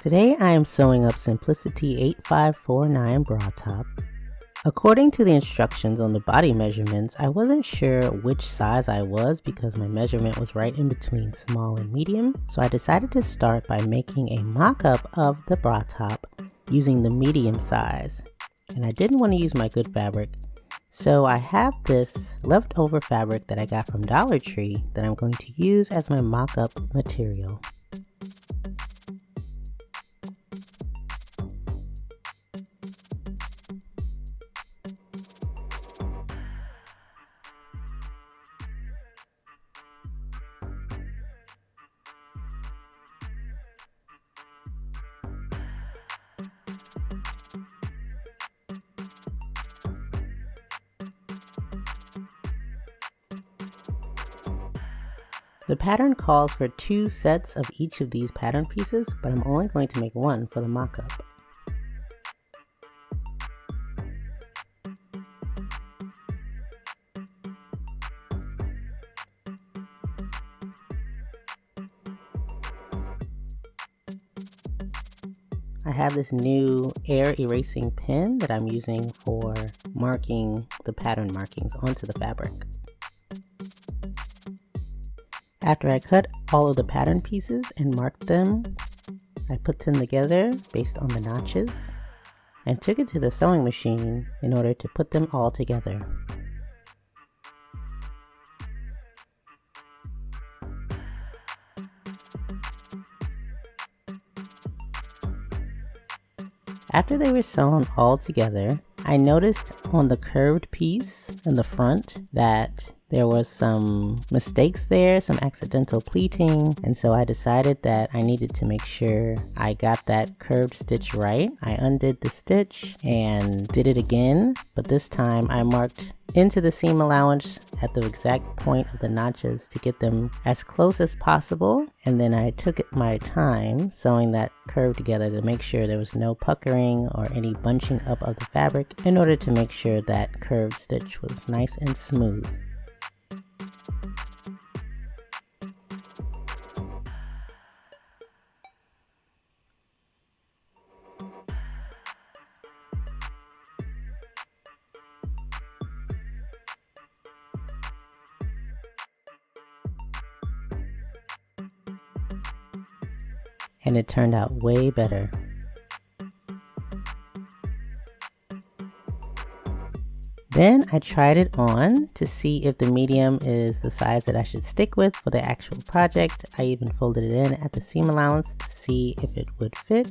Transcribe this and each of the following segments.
Today I am sewing up Simplicity 8549 bra top. According to the instructions on the body measurements, I wasn't sure which size I was because my measurement was right in between small and medium, so I decided to start by making a mock-up of the bra top using the medium size. And I didn't want to use my good fabric, so I have this leftover fabric that I got from Dollar Tree that I'm going to use as my mock-up material. The pattern calls for 2 sets of each of these pattern pieces, but I'm only going to make one for the mock-up. I have this new air erasing pen that I'm using for marking the pattern markings onto the fabric. After I cut all of the pattern pieces and marked them, I put them together based on the notches and took it to the sewing machine in order to put them all together. After they were sewn all together, I noticed on the curved piece in the front that there was some mistakes there, some accidental pleating, and so I decided that I needed to make sure I got that curved stitch right. I undid the stitch and did it again, but this time I marked into the seam allowance at the exact point of the notches to get them as close as possible, and then I took my time sewing that curve together to make sure there was no puckering or any bunching up of the fabric in order to make sure that curved stitch was nice and smooth. And it turned out way better. Then I tried it on to see if the medium is the size that I should stick with for the actual project. I even folded it in at the seam allowance to see if it would fit.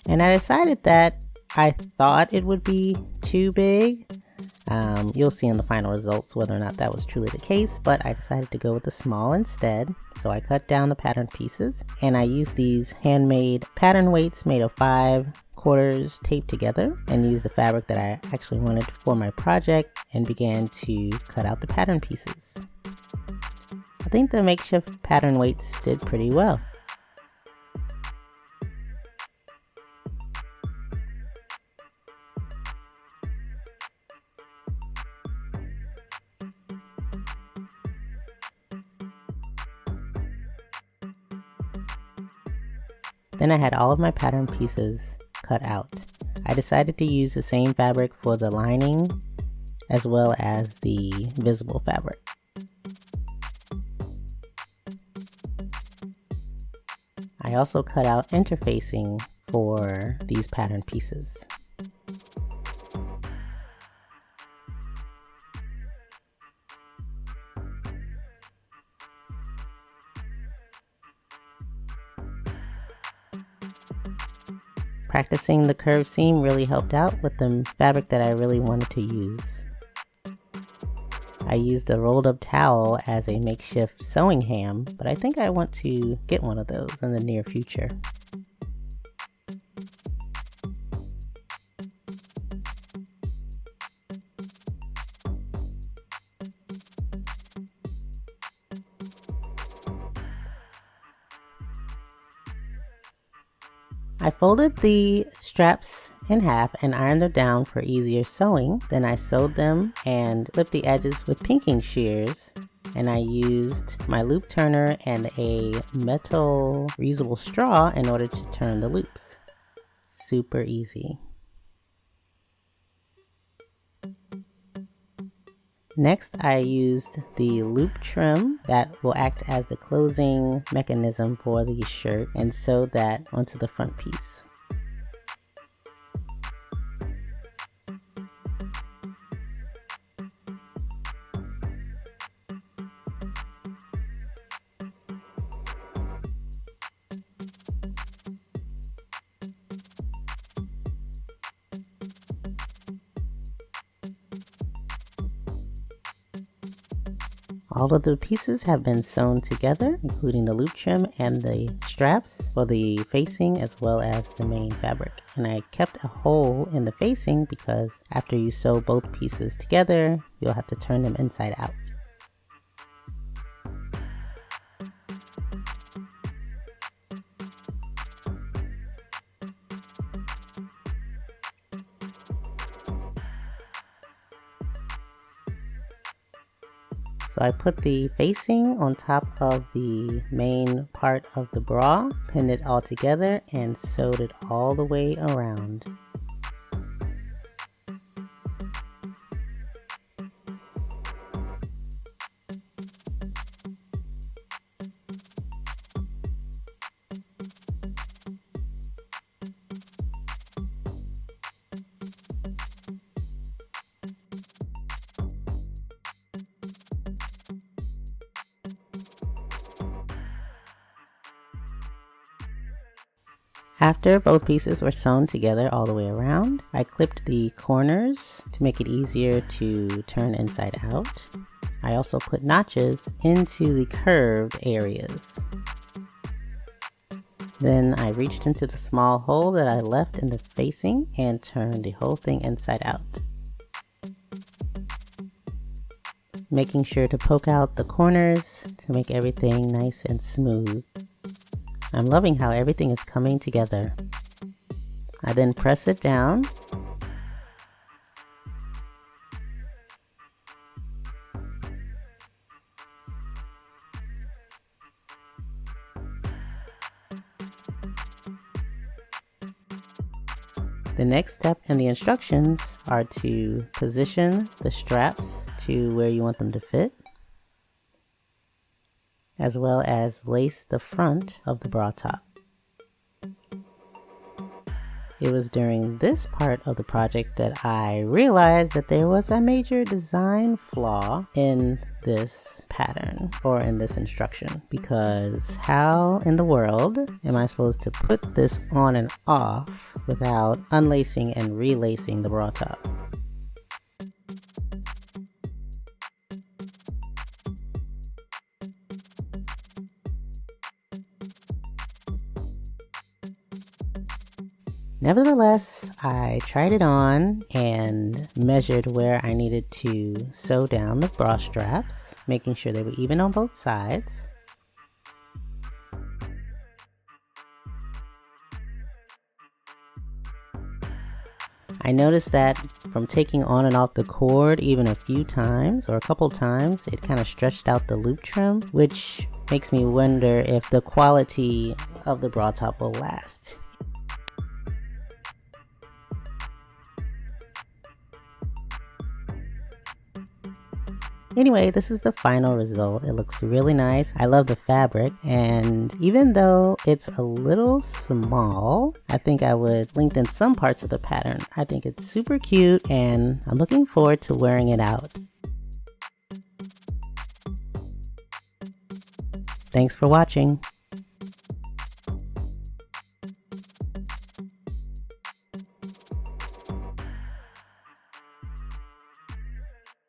And I decided that I thought it would be too big. You'll see in the final results whether or not that was truly the case, but I decided to go with the small instead. So I cut down the pattern pieces and I used these handmade pattern weights made of 5/4 taped together and used the fabric that I actually wanted for my project and began to cut out the pattern pieces. I think the makeshift pattern weights did pretty well. Then I had all of my pattern pieces cut out. I decided to use the same fabric for the lining as well as the visible fabric. I also cut out interfacing for these pattern pieces. Practicing the curved seam really helped out with the fabric that I really wanted to use. I used a rolled up towel as a makeshift sewing ham, but I think I want to get one of those in the near future. I folded the straps in half and ironed them down for easier sewing. Then I sewed them and clipped the edges with pinking shears, and I used my loop turner and a metal reusable straw in order to turn the loops. super easy. Next, I used the loop trim that will act as the closing mechanism for the shirt and sewed that onto the front piece. All of the pieces have been sewn together, including the loop trim and the straps for the facing as well as the main fabric. And I kept a hole in the facing because after you sew both pieces together, you'll have to turn them inside out. So I put the facing on top of the main part of the bra, pinned it all together, and sewed it all the way around. After both pieces were sewn together all the way around, I clipped the corners to make it easier to turn inside out. I also put notches into the curved areas. Then I reached into the small hole that I left in the facing and turned the whole thing inside out. Making sure to poke out the corners to make everything nice and smooth. I'm loving how everything is coming together. I then press it down. The next step in the instructions are to position the straps to where you want them to fit, as well as lace the front of the bra top. It was during this part of the project that I realized that there was a major design flaw in this pattern or in this instruction, because how in the world am I supposed to put this on and off without unlacing and relacing the bra top? Nevertheless, I tried it on and measured where I needed to sew down the bra straps, making sure they were even on both sides. I noticed that from taking on and off the cord even a few times or a couple times, it kind of stretched out the loop trim, which makes me wonder if the quality of the bra top will last. Anyway, this is the final result. It looks really nice. I love the fabric, and even though it's a little small, I think I would lengthen some parts of the pattern. I think it's super cute, and I'm looking forward to wearing it out. Thanks for watching.